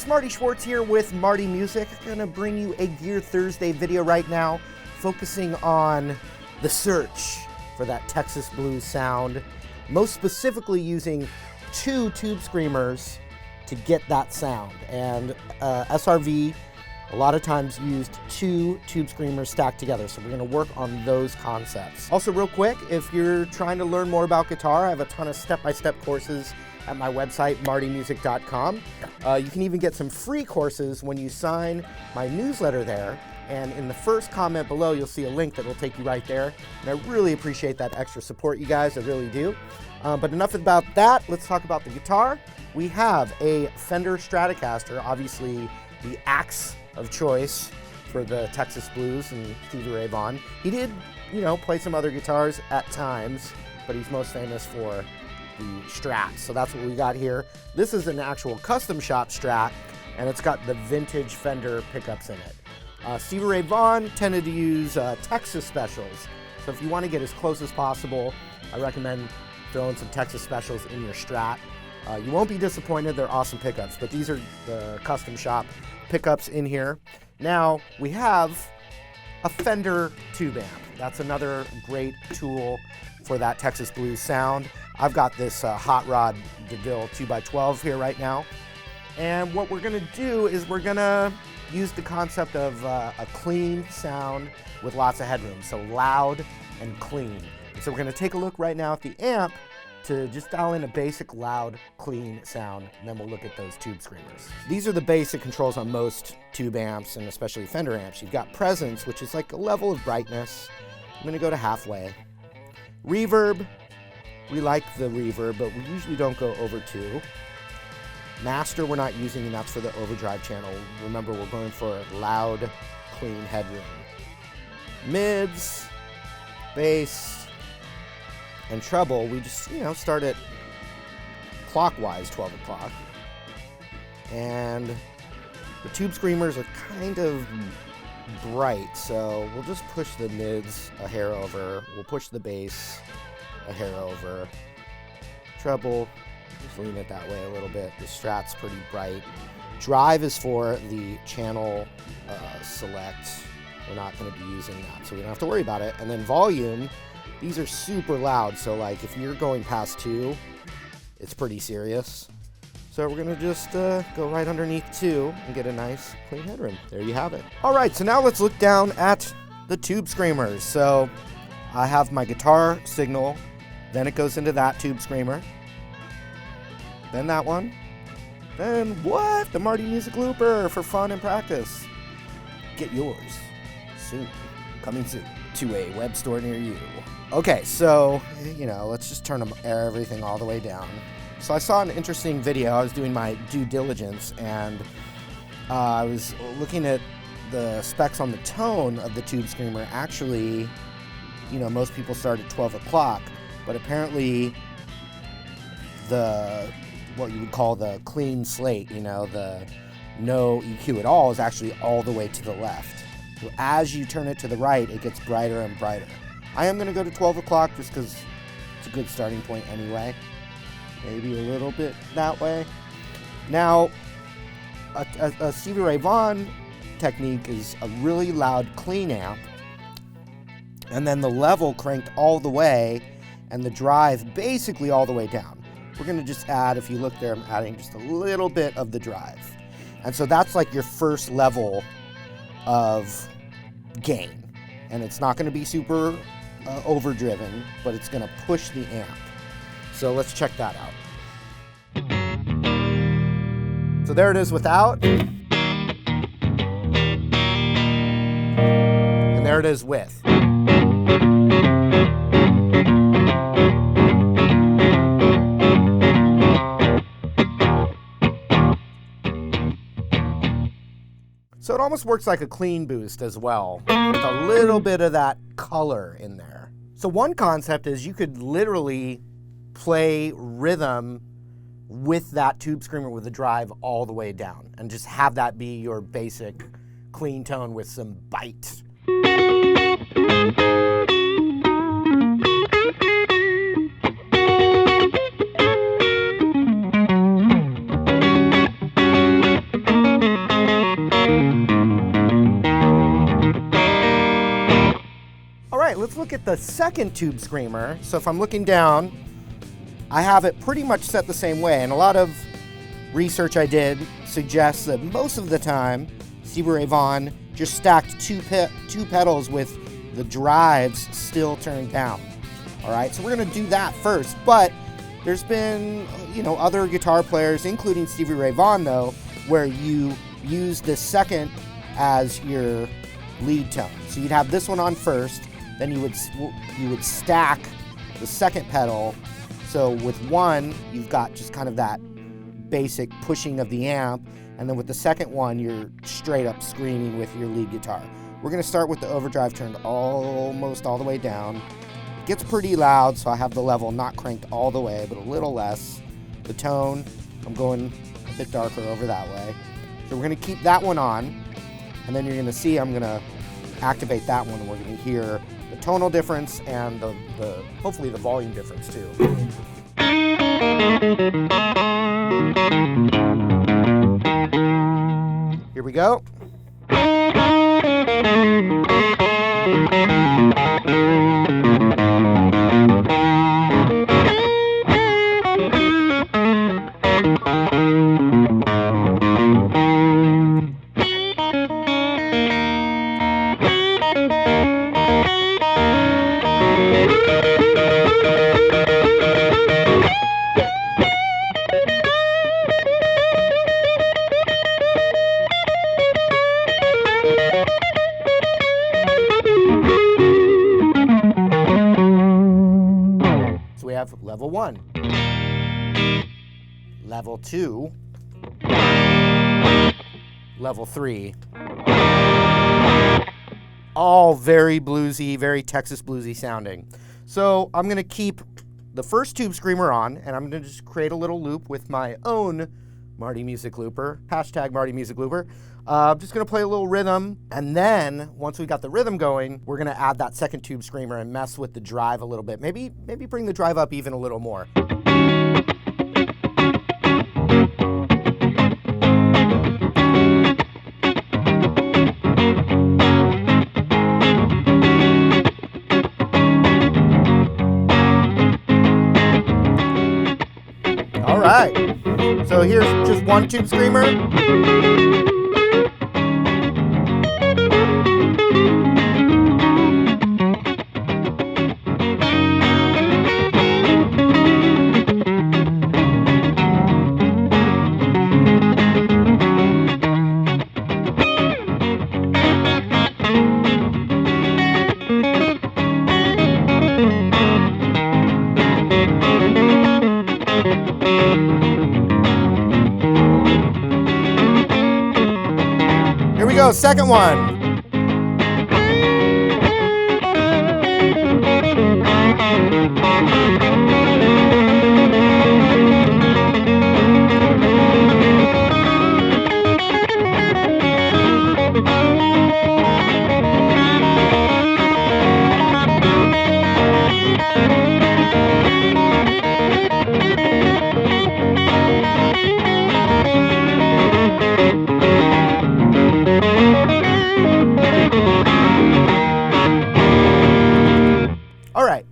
guys, Marty Schwartz here with Marty Music. I'm gonna bring you a Gear Thursday video right now, focusing on the search for that Texas blues sound, most specifically using two tube screamers to get that sound. And SRV a lot of times used two tube screamers stacked together, so we're gonna work on those concepts. Also, real quick, if you're trying to learn more about guitar, I have a ton of step-by-step courses at my website, martymusic.com. You can even get some free courses when you sign my newsletter there, and in the first comment below, you'll see a link that will take you right there, and I really appreciate that extra support, you guys, I really do. But enough about that, let's talk about the guitar. We have a Fender Stratocaster, obviously the axe of choice for the Texas blues and Stevie Vaughan. He did, play some other guitars at times, but he's most famous for the Strat. So that's what we got here. This is an actual custom shop Strat, and it's got the vintage Fender pickups in it. Stevie Vaughan tended to use Texas specials. So if you want to get as close as possible, I recommend throwing some Texas specials in your Strat. You won't be disappointed, they're awesome pickups, but these are the custom shop pickups in here. Now, we have a Fender tube amp. That's another great tool for that Texas blues sound. I've got this Hot Rod DeVille 2x12 here right now. And what we're gonna do is we're gonna use the concept of a clean sound with lots of headroom, so loud and clean. So we're gonna take a look right now at the amp to just dial in a basic, loud, clean sound, and then we'll look at those tube screamers. These are the basic controls on most tube amps, and especially Fender amps. You've got presence, which is like a level of brightness. I'm gonna go to halfway. Reverb, we like the reverb, but we usually don't go over 2. Master we're not using, and that's for the overdrive channel. Remember, we're going for loud, clean headroom. Mids, bass, and treble, we just, start at clockwise 12 o'clock. And the tube screamers are kind of bright, so we'll just push the mids a hair over. We'll push the bass a hair over. Treble, just lean it that way a little bit. The Strat's pretty bright. Drive is for the channel select. We're not going to be using that, so we don't have to worry about it. And then volume, these are super loud, so like if you're going past 2, it's pretty serious. So we're gonna just go right underneath 2 and get a nice clean headroom. There you have it. All right, so now let's look down at the tube screamers. So I have my guitar signal, then it goes into that tube screamer, then that one, then what? The Marty Music Looper for fun and practice. Get yours soon, coming soon to a web store near you. Okay, so, let's just turn everything all the way down. So I saw an interesting video. I was doing my due diligence, and I was looking at the specs on the tone of the tube screamer. Actually, most people start at 12 o'clock, but apparently what you would call the clean slate, the no EQ at all, is actually all the way to the left. So as you turn it to the right, it gets brighter and brighter. I am going to go to 12 o'clock just because it's a good starting point anyway. Maybe a little bit that way. Now, a Stevie Vaughan technique is a really loud, clean amp, and then the level cranked all the way, and the drive basically all the way down. We're going to just add, if you look there, I'm adding just a little bit of the drive. And so that's like your first level of gain. And it's not going to be super overdriven, but it's going to push the amp. So let's check that out. So there it is without. And there it is with. So it almost works like a clean boost as well, with a little bit of that color in there. So one concept is you could literally play rhythm with that tube screamer with the drive all the way down and just have that be your basic clean tone with some bite. the second tube screamer, so if I'm looking down, I have it pretty much set the same way, and a lot of research I did suggests that most of the time, Stevie Ray Vaughan just stacked two pedals with the drives still turned down. All right, so we're gonna do that first, but there's been, other guitar players, including Stevie Ray Vaughan though, where you use the second as your lead tone. So you'd have this one on first, then you would stack the second pedal. So with one, you've got just kind of that basic pushing of the amp, and then with the second one, you're straight up screaming with your lead guitar. We're gonna start with the overdrive turned almost all the way down. It gets pretty loud, so I have the level not cranked all the way, but a little less. The tone, I'm going a bit darker over that way. So we're gonna keep that one on, and then you're gonna see I'm gonna activate that one, and we're gonna hear the tonal difference and the hopefully the volume difference too. Here we go. Level 1, level 2, level 3, all very bluesy, very Texas bluesy sounding. So I'm gonna keep the first tube screamer on, and I'm gonna just create a little loop with my own Marty Music Looper, hashtag Marty Music Looper. I'm just gonna play a little rhythm, and then once we got the rhythm going, we're gonna add that second tube screamer and mess with the drive a little bit. Maybe bring the drive up even a little more. All right, so here's just one tube screamer. Here we go, second one.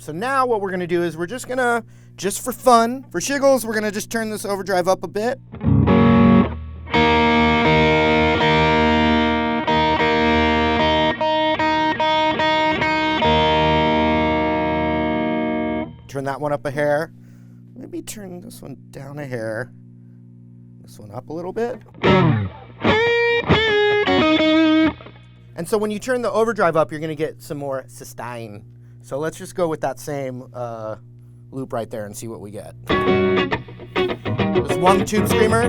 So now what we're gonna do is we're just for fun, for shiggles, we're gonna just turn this overdrive up a bit. Turn that one up a hair. Maybe turn this one down a hair. This one up a little bit. And so when you turn the overdrive up, you're gonna get some more sustain. So let's just go with that same loop right there and see what we get. This one tube screamer.